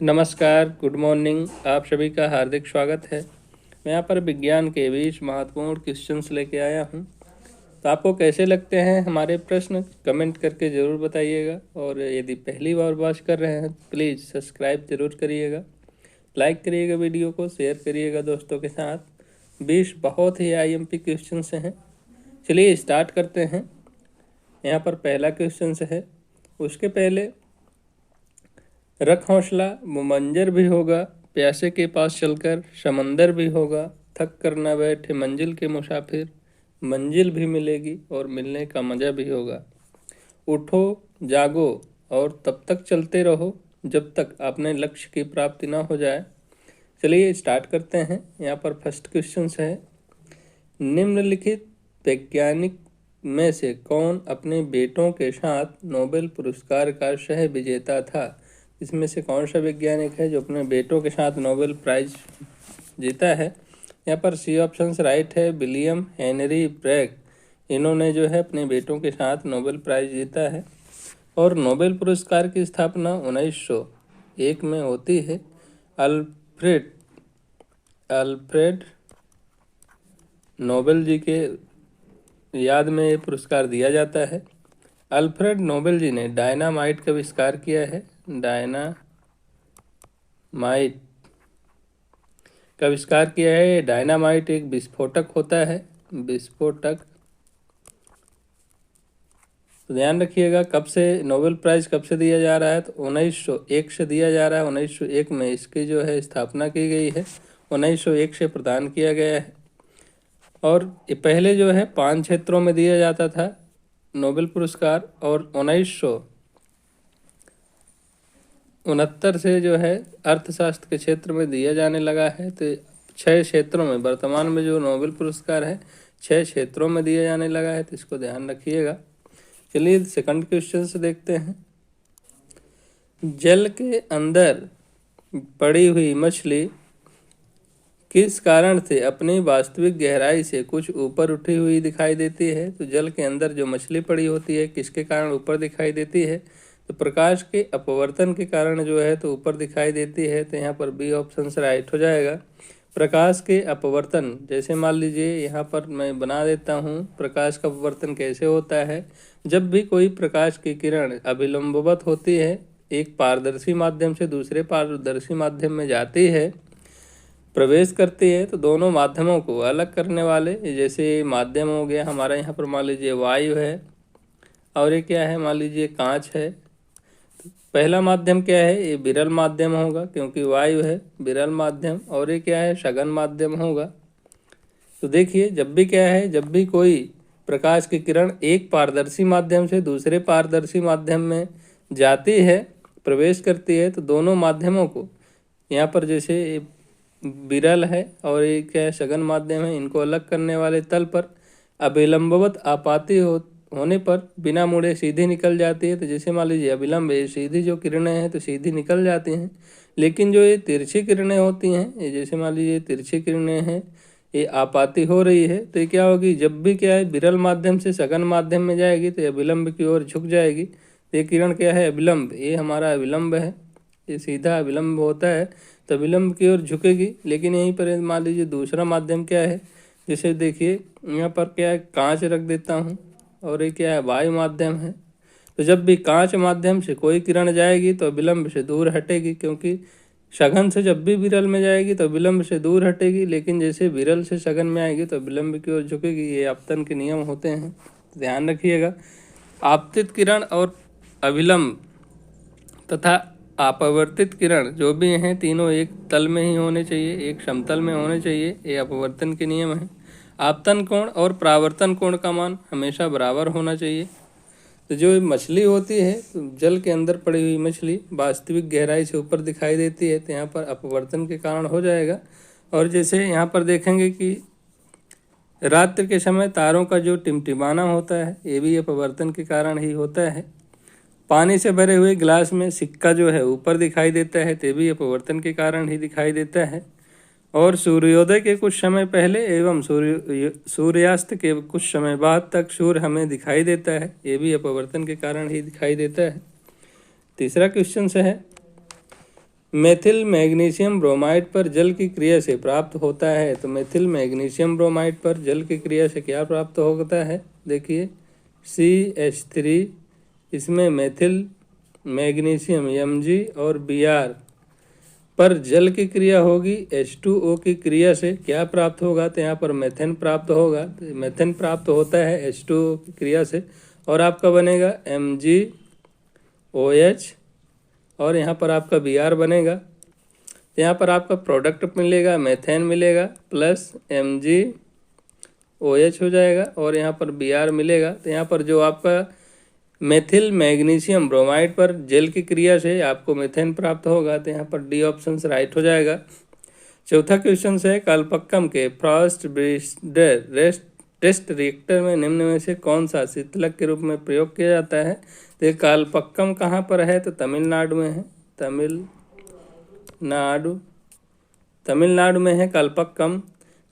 नमस्कार, good morning. आप सभी का हार्दिक स्वागत है। मैं यहाँ पर विज्ञान के 20 महत्वपूर्ण क्वेश्चंस लेके आया हूँ। तो आपको कैसे लगते हैं हमारे प्रश्न, कमेंट करके ज़रूर बताइएगा। और यदि पहली बार वॉच कर रहे हैं प्लीज़ सब्सक्राइब ज़रूर करिएगा, लाइक करिएगा, वीडियो को शेयर करिएगा दोस्तों के साथ। 20 बहुत ही IMP क्वेश्चंस हैं। चलिए स्टार्ट करते हैं। यहाँ पर पहला क्वेश्चन है, उसके पहले रख हौसला, मुमंजर भी होगा, प्यासे के पास चलकर समंदर भी होगा, थक कर न बैठे मंजिल के मुसाफिर, मंजिल भी मिलेगी और मिलने का मज़ा भी होगा। उठो, जागो और तब तक चलते रहो जब तक अपने लक्ष्य की प्राप्ति ना हो जाए। चलिए स्टार्ट करते हैं। यहाँ पर फर्स्ट क्वेश्चन है, निम्नलिखित वैज्ञानिक में से कौन अपने बेटों के साथ नोबेल पुरस्कार का सह विजेता था? इसमें से कौन सा वैज्ञानिक है जो अपने बेटों के साथ नोबेल प्राइज जीता है? यहाँ पर सी ऑप्शन राइट है, विलियम हेनरी ब्रैग। इन्होंने जो है अपने बेटों के साथ नोबेल प्राइज जीता है। और नोबेल पुरस्कार की स्थापना 1901 में होती है। अल्फ्रेड नोबेल जी के याद में ये पुरस्कार दिया जाता है। अल्फ्रेड नोबेल जी ने डायनामाइट का आविष्कार किया है। डायनामाइट का आविष्कार किया है। डायनामाइट एक विस्फोटक होता है, विस्फोटक। तो ध्यान रखिएगा, कब से नोबेल प्राइज कब से दिया जा रहा है? तो 1901 से दिया जा रहा है। 1901 में इसकी जो है स्थापना की गई है। 1901 से प्रदान किया गया है। और ये पहले जो है 5 क्षेत्रों में दिया जाता था नोबेल पुरस्कार, और 1969 से जो है अर्थशास्त्र के क्षेत्र में दिया जाने लगा है। तो 6 क्षेत्रों में वर्तमान में जो नोबेल पुरस्कार है 6 क्षेत्रों में दिया जाने लगा है, तो इसको ध्यान रखिएगा। चलिए सेकंड क्वेश्चन से देखते हैं। जल के अंदर पड़ी हुई मछली किस कारण से अपनी वास्तविक गहराई से कुछ ऊपर उठी हुई दिखाई देती है? तो जल के अंदर जो मछली पड़ी होती है किसके कारण ऊपर दिखाई देती है? तो प्रकाश के अपवर्तन के कारण जो है तो ऊपर दिखाई देती है। तो यहाँ पर बी ऑप्शन राइट हो जाएगा, प्रकाश के अपवर्तन। जैसे मान लीजिए यहाँ पर मैं बना देता हूँ, प्रकाश का अपवर्तन कैसे होता है। जब भी कोई प्रकाश की किरण अभिलंबवत होती है, एक पारदर्शी माध्यम से दूसरे पारदर्शी माध्यम में जाती है, प्रवेश करती है, तो दोनों माध्यमों को अलग करने वाले, जैसे माध्यम हो गया हमारा यहाँ पर मान लीजिए वायु है, और ये क्या है, मान लीजिए कांच है। तो पहला माध्यम क्या है? ये विरल माध्यम होगा क्योंकि वायु है, विरल माध्यम। और ये क्या है? सघन माध्यम होगा। तो देखिए, जब भी क्या है, जब भी कोई प्रकाश की किरण एक पारदर्शी माध्यम से दूसरे पारदर्शी माध्यम में जाती है, प्रवेश करती है, तो दोनों माध्यमों को यहाँ पर जैसे विरल है और ये क्या है, सघन माध्यम है, इनको अलग करने वाले तल पर अभिलंबवत आपाती होने पर बिना मुड़े सीधी निकल जाती है। तो जैसे मान लीजिए अभिलंब है, सीधी जो किरणें हैं तो सीधी निकल जाती हैं। लेकिन जो ये तिरछी किरणें होती हैं, ये जैसे मान लीजिए तिरछी किरणें हैं, ये आपाती हो रही है, तो ये क्या होगी, जब भी क्या है विरल माध्यम से सघन माध्यम में जाएगी तो अभिलंब की ओर झुक जाएगी। तो ये किरण क्या है? अभिलंब। ये हमारा अभिलंब है, ये सीधा अभिलंब होता है तो विलंब की ओर झुकेगी। लेकिन यहीं पर मान लीजिए दूसरा माध्यम क्या है, जैसे देखिए यहाँ पर क्या है, कांच रख देता हूँ, और ये क्या है, वायु माध्यम है। तो जब भी कांच माध्यम से कोई किरण जाएगी तो विलंब से दूर हटेगी, क्योंकि सघन से जब भी विरल में जाएगी तो विलंब से दूर हटेगी, लेकिन जैसे विरल से सघन में आएगी तो विलंब की ओर झुकेगी। ये आपतन के नियम होते हैं, ध्यान रखिएगा। आपतित किरण और अभिलंब तथा अपवर्तित किरण जो भी हैं, तीनों एक तल में ही होने चाहिए, एक समतल में होने चाहिए। ये अपवर्तन के नियम हैं। आपतन कोण और परावर्तन कोण का मान हमेशा बराबर होना चाहिए। तो जो मछली होती है, तो जल के अंदर पड़ी हुई मछली वास्तविक गहराई से ऊपर दिखाई देती है, तो यहाँ पर अपवर्तन के कारण हो जाएगा। और जैसे यहाँ पर देखेंगे कि रात्रि के समय तारों का जो टिमटिमाना होता है, ये भी अपवर्तन के कारण ही होता है। पानी से भरे हुए गिलास में सिक्का जो है ऊपर दिखाई देता है, तो भी अपवर्तन के कारण ही दिखाई देता है। और सूर्योदय के कुछ समय पहले एवं सूर्यास्त के कुछ समय बाद तक सूर्य हमें दिखाई देता है, ये भी अपवर्तन के कारण ही दिखाई देता है। तीसरा क्वेश्चन से है, मेथिल मैग्नीशियम ब्रोमाइड पर जल की क्रिया से प्राप्त होता है। तो मेथिल मैग्नीशियम ब्रोमाइड पर जल की क्रिया से क्या प्राप्त होता है? देखिए CH3, इसमें मेथिल मैग्नीशियम Mg और Br पर जल की क्रिया होगी। H2O की क्रिया से क्या प्राप्त होगा? तो यहाँ पर मेथेन प्राप्त होगा। तो मेथेन प्राप्त होता है H2O की क्रिया से, और आपका बनेगा MgOH, और यहाँ पर आपका Br बनेगा। तो यहाँ पर आपका प्रोडक्ट मिलेगा, मेथेन मिलेगा प्लस MgOH हो जाएगा, और यहाँ पर Br मिलेगा। तो यहाँ पर जो आपका मेथिल मैग्नीशियम ब्रोमाइड पर जल की क्रिया से आपको मेथेन प्राप्त होगा। तो यहाँ पर डी ऑप्शन राइट हो जाएगा। चौथा क्वेश्चन है, कालपक्कम के फ्रॉस्ट ब्रीडर टेस्ट रिएक्टर में निम्न में से कौन सा शीतलक के रूप में प्रयोग किया जाता है? तो ये कालपक्कम कहाँ पर है? तो तमिलनाडु में है। तमिलनाडु में है कालपक्कम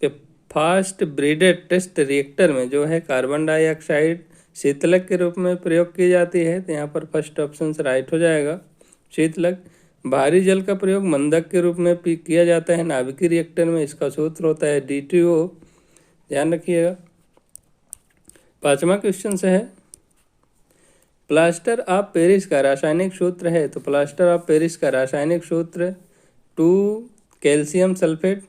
के फास्ट ब्रीडेड टेस्ट रिएक्टर में जो है कार्बन डाइऑक्साइड शीतलक के रूप में प्रयोग की जाती है। तो यहाँ पर फर्स्ट ऑप्शन राइट हो जाएगा। शीतलक भारी जल का प्रयोग मंदक के रूप में किया जाता है नाभिकीय रिएक्टर में। इसका सूत्र होता है D2O, ध्यान रखिएगा। पांचवा क्वेश्चन है, प्लास्टर ऑफ पेरिस का रासायनिक सूत्र है। तो प्लास्टर ऑफ पेरिस का रासायनिक सूत्र 2 कैल्शियम सल्फेट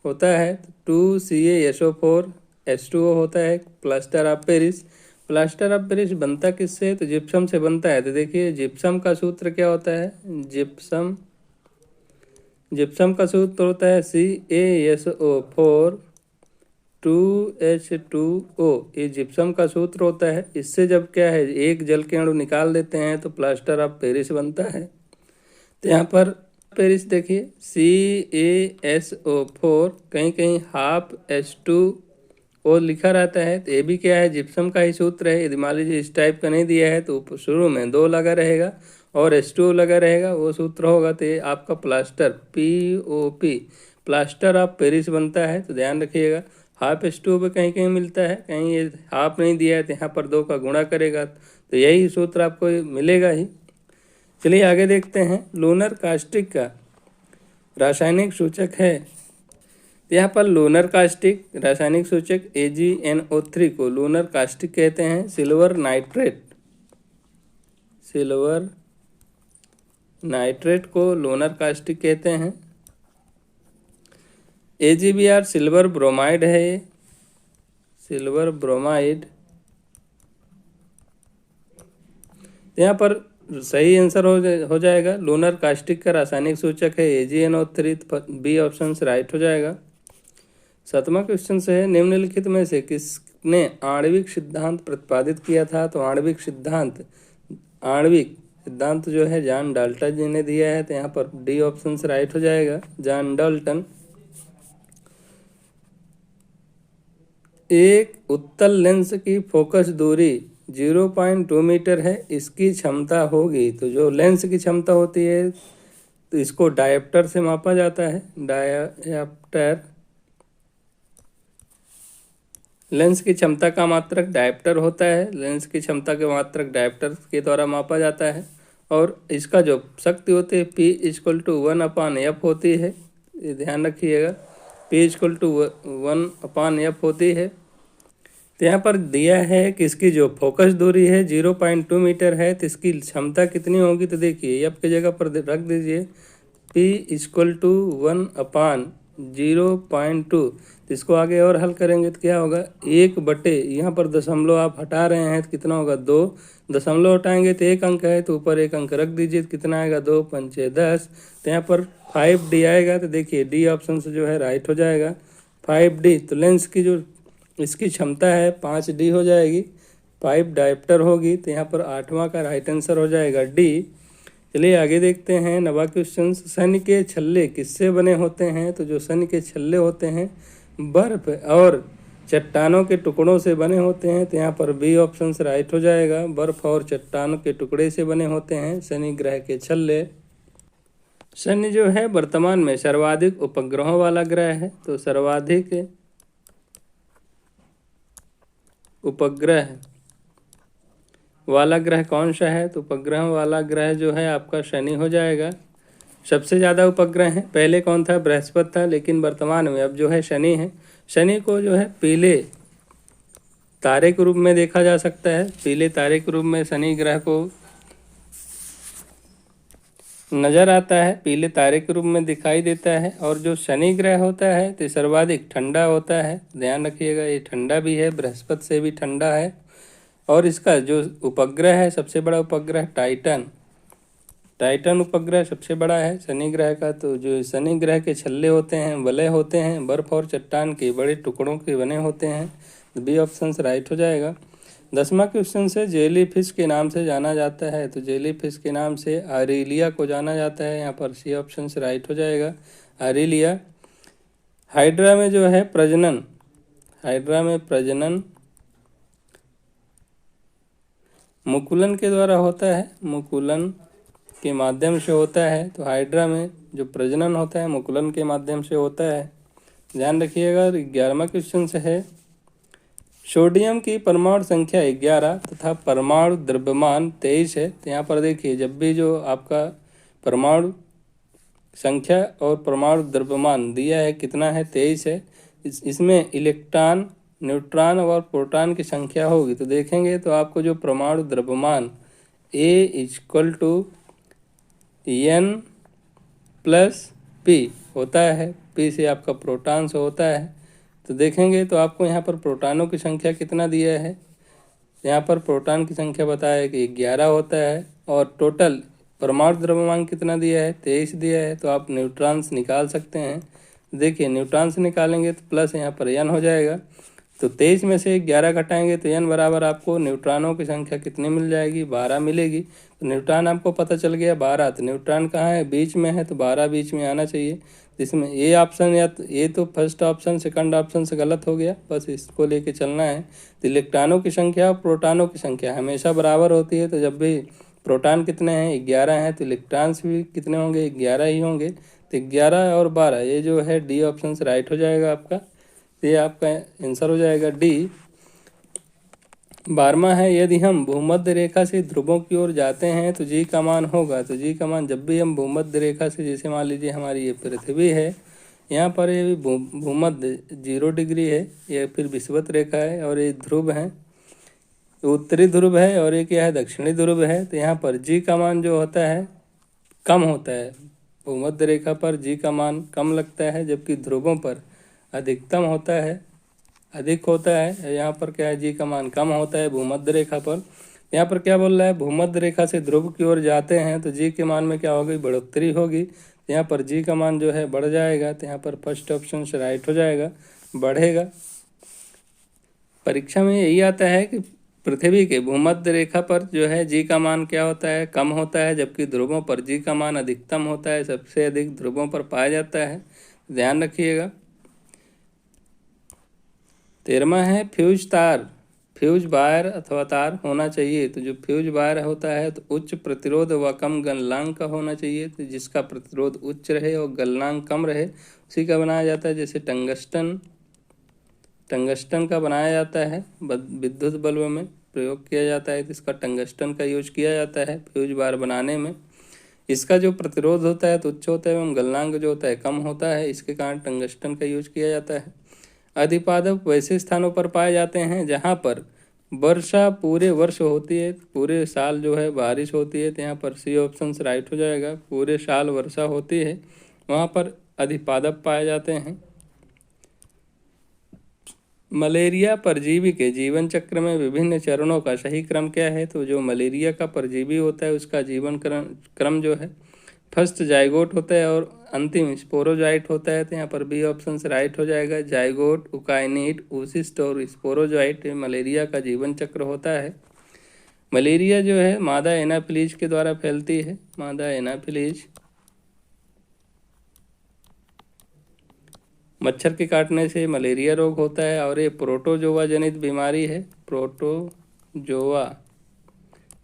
होता है, 2 CaSO4 H2O होता है plaster of Paris. Plaster of Paris बनता किससे? तो जिप्सम से बनता है। तो देखिए जिप्सम का सूत्र क्या होता है? जिप्सम का सूत्र होता है CaSO4 2H2O, ये जिप्सम का सूत्र होता है। इससे जब क्या है, एक जल के अणु निकाल देते हैं तो प्लास्टर ऑफ पेरिस बनता है। तो यहाँ पर पेरिस देखिए CaSO4 कहीं कहीं हाफ H2O लिखा रहता है। तो ये भी क्या है, जिप्सम का ही सूत्र है। यदि मान लीजिए इस टाइप का नहीं दिया है तो शुरू में 2 लगा रहेगा और H2O लगा रहेगा, वो सूत्र होगा। तो ये आपका plaster POP plaster of Paris बनता है। तो ध्यान रखिएगा, हाफ H2O पे कहीं कहीं मिलता है, कहीं ये हाफ नहीं दिया है तो यहाँ पर 2 का गुणा करेगा तो यही सूत्र आपको मिलेगा ही। चलिए आगे देखते हैं, लूनर कास्टिक का रासायनिक सूचक है। तो यहाँ पर लूनर कास्टिक रासायनिक सूचक AgNO3 को लूनर कास्टिक कहते हैं। सिल्वर नाइट्रेट को लूनर कास्टिक कहते हैं। AgBr सिल्वर ब्रोमाइड है, ये सिल्वर ब्रोमाइड। यहाँ पर सही आंसर हो जाएगा। लूनर कास्टिक का रासायनिक सूचक है AgNO3, बी ऑप्शन राइट हो जाएगा। 7वां क्वेश्चन है, निम्नलिखित में से किसने आणविक सिद्धांत प्रतिपादित किया था? तो आणविक सिद्धांत जो है जॉन डाल्टन जी ने दिया है। तो यहाँ पर डी ऑप्शन राइट हो जाएगा, जॉन डाल्टन। एक उत्तल लेंस की फोकस दूरी 0.2 मीटर है, इसकी क्षमता होगी। तो जो लेंस की क्षमता होती है तो इसको डायोप्टर से मापा जाता है। डायोप्टर, लेंस की क्षमता का मात्रक डायोप्टर होता है। लेंस की क्षमता के मात्रक डायोप्टर के द्वारा मापा जाता है। और इसका जो शक्ति होती है P = 1/F होती है, ये ध्यान रखिएगा। P = 1/F होती है। तो यहाँ पर दिया है कि इसकी जो फोकस दूरी है 0.2 मीटर है, तो इसकी क्षमता कितनी होगी? तो देखिए F की जगह पर रख दीजिए P = 1/0.2। तो इसको आगे और हल करेंगे तो क्या होगा, 1/, यहाँ पर दशमलव आप हटा रहे हैं तो कितना होगा 2, दशमलव हटाएंगे तो 1 अंक है, तो ऊपर 1 अंक रख दीजिए तो कितना आएगा 2 पंचे 10। तो यहाँ पर 5D आएगा। तो देखिए डी ऑप्शन से जो है राइट हो जाएगा 5D। तो लेंस की जो इसकी क्षमता है 5D हो जाएगी, 5 डायोप्टर होगी। तो यहाँ पर 8वां का राइट आंसर हो जाएगा D। चलिए आगे देखते हैं 9वां क्वेश्चन, शनि के छल्ले किससे बने होते हैं? तो जो शनि के छल्ले होते हैं बर्फ और चट्टानों के टुकड़ों से बने होते हैं। तो यहाँ पर बी ऑप्शन राइट हो जाएगा, बर्फ और चट्टानों के टुकड़े से बने होते हैं शनि ग्रह के छल्ले। शनि जो है वर्तमान में सर्वाधिक उपग्रहों वाला ग्रह है। तो सर्वाधिक उपग्रह वाला ग्रह कौन सा है? तो उपग्रह वाला ग्रह जो है आपका शनि हो जाएगा। सबसे ज़्यादा उपग्रह हैं। पहले कौन था? बृहस्पति था, लेकिन वर्तमान में अब जो है शनि है। शनि को जो है पीले तारे के रूप में देखा जा सकता है। पीले तारे के रूप में शनि ग्रह को नज़र आता है, पीले तारे के रूप में दिखाई देता है। और जो शनि ग्रह होता है तो सर्वाधिक ठंडा होता है, ध्यान रखिएगा। ये ठंडा भी है, बृहस्पति से भी ठंडा है। और इसका जो उपग्रह है, सबसे बड़ा उपग्रह टाइटन उपग्रह सबसे बड़ा है शनि ग्रह का। तो जो शनि ग्रह के छल्ले होते हैं, वलय होते हैं, बर्फ और चट्टान के बड़े टुकड़ों के बने होते हैं। तो बी ऑप्शन राइट हो जाएगा। 10वां क्वेश्चन से जेली फिश के नाम से जाना जाता है। तो जेली फिश के नाम से आरेलिया को जाना जाता है। यहाँ पर सी ऑप्शन से राइट हो जाएगा, आरेलिया। हाइड्रा में जो है प्रजनन, हाइड्रा में प्रजनन मुकुलन के द्वारा होता है, मुकुलन के माध्यम से होता है। तो हाइड्रा में जो प्रजनन होता है मुकुलन के माध्यम से होता है, ध्यान रखिएगा। 11वां क्वेश्चन से है सोडियम की परमाणु संख्या 11 तथा परमाणु द्रव्यमान 23 है। तो यहाँ पर देखिए, जब भी जो आपका परमाणु संख्या और परमाणु द्रव्यमान दिया है कितना है, 23 है। इसमें इलेक्ट्रॉन, न्यूट्रॉन और प्रोटॉन की संख्या होगी। तो देखेंगे तो आपको जो परमाणु द्रव्यमान A=N+P होता है, P से आपका प्रोटॉन से होता है। तो देखेंगे तो आपको यहाँ पर प्रोटॉनों की संख्या कितना दिया है, यहाँ पर प्रोटॉन की संख्या बताया है कि 11 होता है। और टोटल परमाणु द्रव्यमान कितना दिया है, 23 दिया है। तो आप न्यूट्रॉन्स निकाल सकते हैं। देखिए, न्यूट्रॉन्स निकालेंगे तो प्लस यहाँ पर n हो जाएगा। तो 23 में से 11 घटाएंगे तो n बराबर आपको न्यूट्रॉनों की संख्या कितनी मिल जाएगी, 12 मिलेगी। तो न्यूट्रॉन आपको पता चल गया 12। तो न्यूट्रॉन कहाँ है, बीच में है, तो 12 बीच में आना चाहिए। इसमें ये ऑप्शन या तो ये तो फर्स्ट ऑप्शन सेकंड ऑप्शन से गलत हो गया, बस इसको लेके चलना है। तो इलेक्ट्रॉनों की संख्या और प्रोटॉनों की संख्या हमेशा बराबर होती है। तो जब भी प्रोटॉन कितने हैं, 11 हैं, तो इलेक्ट्रॉन्स भी कितने होंगे, 11 ही होंगे। तो 11 और 12 ये जो है डी ऑप्शन से राइट हो जाएगा आपका। ये आपका आंसर हो जाएगा डी। 12वां है यदि हम भूमध्य रेखा से ध्रुवों की ओर जाते हैं तो जी का मान होगा। तो जी का मान जब भी हम भूमध्य रेखा से, जैसे मान लीजिए हमारी ये पृथ्वी है, यहाँ पर ये भूमध्य 0 डिग्री है, ये फिर विषुवत रेखा है और ये ध्रुव है, उत्तरी ध्रुव है और ये क्या है, दक्षिणी ध्रुव है। तो यहाँ पर जी का मान जो होता है कम होता है। भूमध्य रेखा पर जी का मान कम लगता है, जबकि ध्रुवों पर अधिकतम होता है, अधिक होता है। यहाँ पर क्या है, जी का मान कम होता है भूमध्य रेखा पर। यहाँ पर क्या बोल रहा है, भूमध्य रेखा से ध्रुव की ओर जाते हैं तो जी के मान में क्या होगी, बढ़ोतरी होगी। यहाँ पर जी का मान जो है बढ़ जाएगा। तो यहाँ पर फर्स्ट ऑप्शन से राइट हो जाएगा, बढ़ेगा। परीक्षा में यही आता है कि पृथ्वी के भूमध्य रेखा पर जो है जी का मान क्या होता है, कम होता है, जबकि ध्रुवों पर जी का मान अधिकतम होता है, सबसे अधिक ध्रुवों पर पाया जाता है, ध्यान रखिएगा। 13वां है फ्यूज तार, फ्यूज वायर अथवा तार होना चाहिए। तो जो फ्यूज वायर होता है तो उच्च प्रतिरोध व कम गलनांक का होना चाहिए। तो जिसका प्रतिरोध उच्च रहे और गलनांक कम रहे उसी का बनाया जाता है। जैसे टंगस्टन का बनाया जाता है, विद्युत बल्ब में प्रयोग किया जाता है तो इसका टंगस्टन का यूज किया जाता है फ्यूज वायर बनाने में। इसका जो प्रतिरोध होता है तो उच्च होता है एवं गलनांक जो होता है कम होता है, इसके कारण टंगस्टन का यूज किया जाता है। अधिपादप वैसे स्थानों पर पाए जाते हैं जहाँ पर वर्षा पूरे वर्ष होती है, पूरे साल जो है बारिश होती है। तो यहाँ पर सी ऑप्शन से राइट हो जाएगा, पूरे साल वर्षा होती है, वहाँ पर अधिपादप पाए जाते हैं। मलेरिया परजीवी के जीवन चक्र में विभिन्न चरणों का सही क्रम क्या है। तो जो मलेरिया का परजीवी होता है उसका जीवन क्रम जो है, फर्स्ट जाइगोट होता है और अंतिम स्पोरोजाइट होता है। तो यहाँ पर बी ऑप्शन से राइट हो जाएगा, जाइगोट, उकाइनिट, oocyst और स्पोरोजाइट मलेरिया का जीवन चक्र होता है। मलेरिया जो है मादा एनाफिलीज के द्वारा फैलती है, मादा एनाफिलीज। मच्छर के काटने से मलेरिया रोग होता है और ये प्रोटोजोआ जनित बीमारी है, प्रोटोजोआ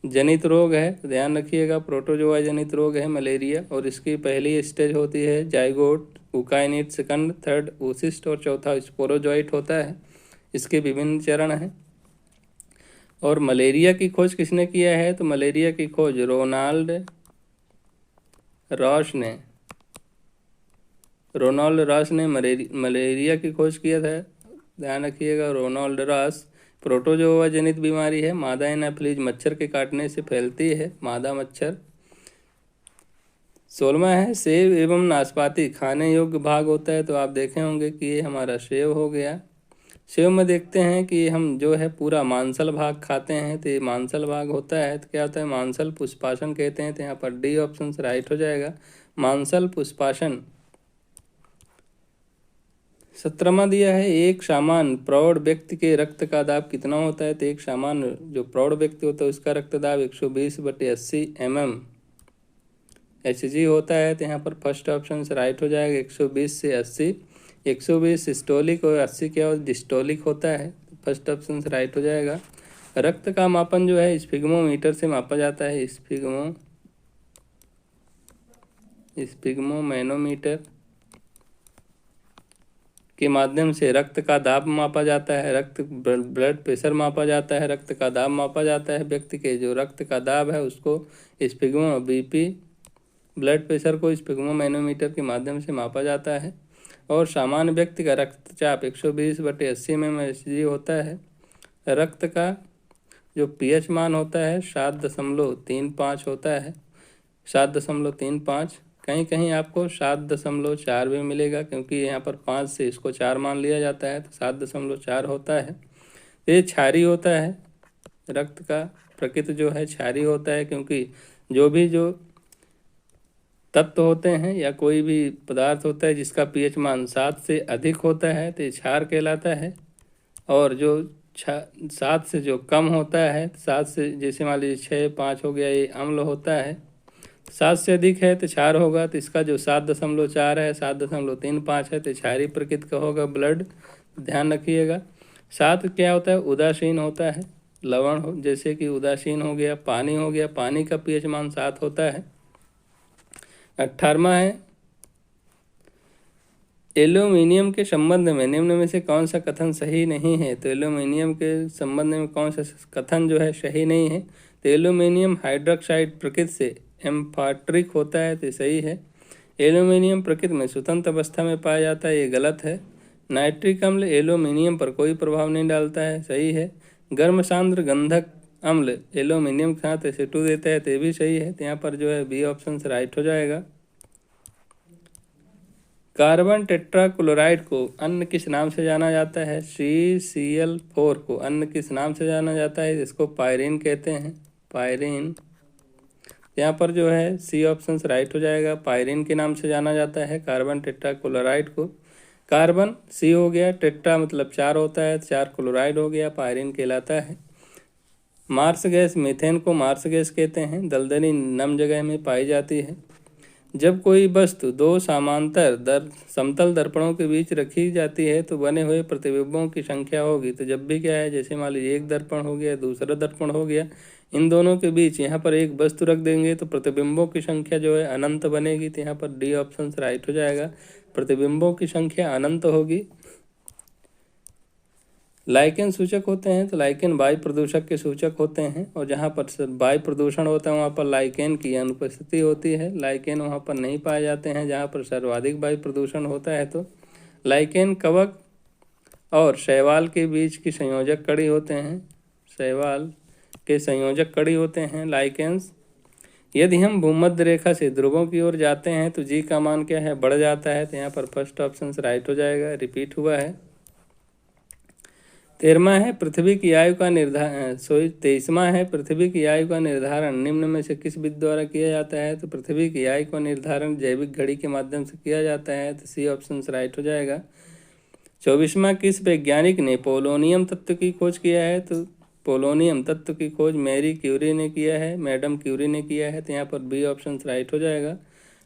जनित रोग है, ध्यान रखिएगा। प्रोटोजोआ जनित रोग है मलेरिया और इसकी पहली स्टेज होती है जाइगोट, उकाइनिट सेकंड, थर्ड oocyst और चौथा स्पोरोजोइट होता है। इसके विभिन्न चरण हैं। और मलेरिया की खोज किसने किया है, तो मलेरिया की खोज रोनाल्ड रॉश ने रोनाल्ड रॉस ने मलेरिया की खोज किया था। ध्यान रखिएगा, रोनाल्ड रॉस। प्रोटोजोआ जनित बीमारी है, मादा एनाफिलीज मच्छर के काटने से फैलती है, मादा मच्छर। 16वां है सेब एवं नाशपाती खाने योग्य भाग होता है, तो आप देखे होंगे कि ये हमारा सेब हो गया। सेब में देखते हैं कि हम जो है पूरा मांसल भाग खाते हैं, तो ये मांसल भाग होता है, तो क्या होता है, मांसल पुष्पासन कहते हैं, तो यहाँ पर डी ऑप्शन राइट हो जाएगा, मांसल पुष्पासन। 17वां दिया है एक सामान्य प्रौढ़ व्यक्ति के रक्त का दाब कितना होता है, तो एक सामान्य जो प्रौढ़ व्यक्ति होता है उसका रक्त दाब 120/80 mm Hg होता है, तो यहाँ पर फर्स्ट ऑप्शन से राइट हो जाएगा 120 से 80। 120 सिस्टोलिक और 80 क्या होता है, डिस्टोलिक होता है, तो फर्स्ट ऑप्शन से राइट हो जाएगा। रक्त का मापन जो है स्फिग्मोमीटर से मापा जाता है, स्फिग्मोमैनोमीटर के माध्यम से रक्त का दाब मापा जाता है, रक्त ब्लड प्रेशर मापा जाता है, रक्त का दाब मापा जाता है। व्यक्ति के जो रक्त का दाब है उसको स्फिग्मो बीपी ब्लड प्रेशर को स्फिग्मोमैनोमीटर के माध्यम से मापा जाता है। और सामान्य व्यक्ति का रक्तचाप 120/80 mmHg होता है। रक्त का जो पीएच मान होता है 7.35 होता है, 7.35। कहीं कहीं आपको 7.4 भी मिलेगा, क्योंकि यहाँ पर 5 से इसको 4 मान लिया जाता है, तो 7.4 होता है। ये क्षारी होता है, रक्त का प्रकृति जो है क्षारी होता है, क्योंकि जो तत्व होते हैं या कोई भी पदार्थ होता है जिसका पीएच मान 7 से अधिक होता है तो ये क्षार कहलाता है। और जो 7 से जो कम होता है, 7 से जैसे मान लीजिए 6, 5 हो गया, ये अम्ल होता है। 7 से अधिक है तो क्षार होगा, तो इसका जो 7.4 है, 7.35 है, तो क्षारी प्रकृति का होगा ब्लड, ध्यान रखिएगा। 7 क्या होता है, उदासीन होता है, लवण हो, जैसे कि उदासीन हो गया, पानी हो गया, पानी का पीएच मान 7 होता है। 18वां है एल्यूमिनियम के संबंध में निम्न में से कौन सा कथन सही नहीं है, तो एल्यूमिनियम के संबंध में कौन सा कथन जो है सही नहीं है, तो एल्यूमिनियम हाइड्रोक्साइड प्रकृति से एम्फाट्रिक होता है, तो सही है। एल्यूमिनियम प्रकृति में स्वतंत्र अवस्था में पाया जाता है, ये गलत है। नाइट्रिक अम्ल एल्यूमिनियम पर कोई प्रभाव नहीं डालता है, सही है। गर्म सांद्र गंधक अम्ल एल्यूमिनियम के साथ एसिटू देता है, तो ये भी सही है, तो यहाँ पर जो है बी ऑप्शन से राइट हो जाएगा। कार्बन टेट्राक्लोराइड को अन्य किस नाम से जाना जाता है, CCl4 को अन्य किस नाम से जाना जाता है, इसको पायरीन कहते हैं, पायरीन। यहाँ पर जो है सी ऑप्शन से राइट हो जाएगा, पायरीन के नाम से जाना जाता है कार्बन टेट्राक्लोराइड को। कार्बन सी हो गया, टेट्रा मतलब 4 होता है, 4 क्लोराइड हो गया, पायरीन कहलाता है। मार्स गैस मीथेन को मार्स गैस कहते हैं, दलदली नम जगह में पाई जाती है। जब कोई वस्तु 2 समांतर समतल दर्पणों के बीच रखी जाती है तो बने हुए प्रतिबिंबों की संख्या होगी, तो जब भी क्या है, जैसे मान लीजिए एक दर्पण हो गया, दूसरा दर्पण हो गया, इन दोनों के बीच यहाँ पर एक वस्तु रख देंगे तो प्रतिबिंबों की संख्या जो है अनंत बनेगी, तो यहाँ पर डी ऑप्शन राइट हो जाएगा, प्रतिबिंबों की संख्या अनंत होगी। लाइकेन सूचक होते हैं, तो लाइकेन वायु प्रदूषक के सूचक होते हैं, और जहाँ पर वायु प्रदूषण होता है वहाँ पर लाइकेन की अनुपस्थिति होती है, लाइकेन वहाँ पर नहीं पाए जाते हैं जहाँ पर सर्वाधिक वायु प्रदूषण होता है। तो लाइकेन कवक और शैवाल के बीच की संयोजक कड़ी होते हैं, शैवाल के संयोजक कड़ी होते हैं लाइकेन्स। यदि हम भूमध्य रेखा से ध्रुवों की ओर जाते हैं तो जी का मान क्या है, बढ़ जाता है, तो यहाँ पर फर्स्ट ऑप्शन से राइट हो जाएगा, रिपीट हुआ है। 13वां है पृथ्वी की आयु का निर्धारण 23वां है पृथ्वी की आयु का निर्धारण निम्न में से किस विधि द्वारा किया जाता है, तो पृथ्वी की आयु का निर्धारण जैविक घड़ी के माध्यम से किया जाता है, तो सी ऑप्शन राइट हो जाएगा। 24वां किस वैज्ञानिक ने पोलोनियम तत्व की खोज किया है, तो पोलोनियम तत्व की खोज मैरी क्यूरी ने किया है, मैडम क्यूरी ने किया है, तो यहाँ पर बी ऑप्शन राइट हो जाएगा।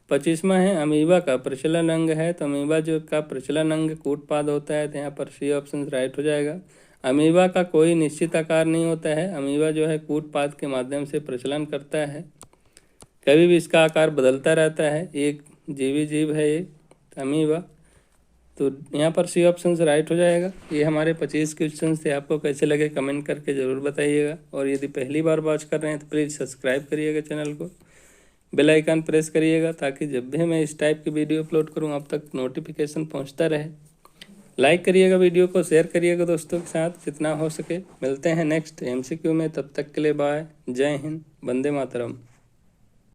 25वां है अमीबा का प्रचलन अंग है, तो अमीबा जो का प्रचलन अंग कूटपाद होता है, तो यहाँ पर सी ऑप्शन राइट हो जाएगा। अमीबा का कोई निश्चित आकार नहीं होता है, अमीबा जो है कूटपाद के माध्यम से प्रचलन करता है, कभी भी इसका आकार बदलता रहता है, एक जीवी जीव है ये अमीबा, तो यहाँ पर सी ऑप्शन से राइट हो जाएगा। ये हमारे 25 क्वेश्चन थे, आपको कैसे लगे कमेंट करके ज़रूर बताइएगा, और यदि पहली बार वॉच कर रहे हैं तो प्लीज़ सब्सक्राइब करिएगा चैनल को। बेल आइकन प्रेस करिएगा ताकि जब भी मैं इस टाइप की वीडियो अपलोड करूं आप तक नोटिफिकेशन पहुंचता रहे। लाइक करिएगा वीडियो को, शेयर करिएगा दोस्तों के साथ जितना हो सके। मिलते हैं नेक्स्ट MCQ में, तब तक के लिए बाय। जय हिंद, वंदे मातरम।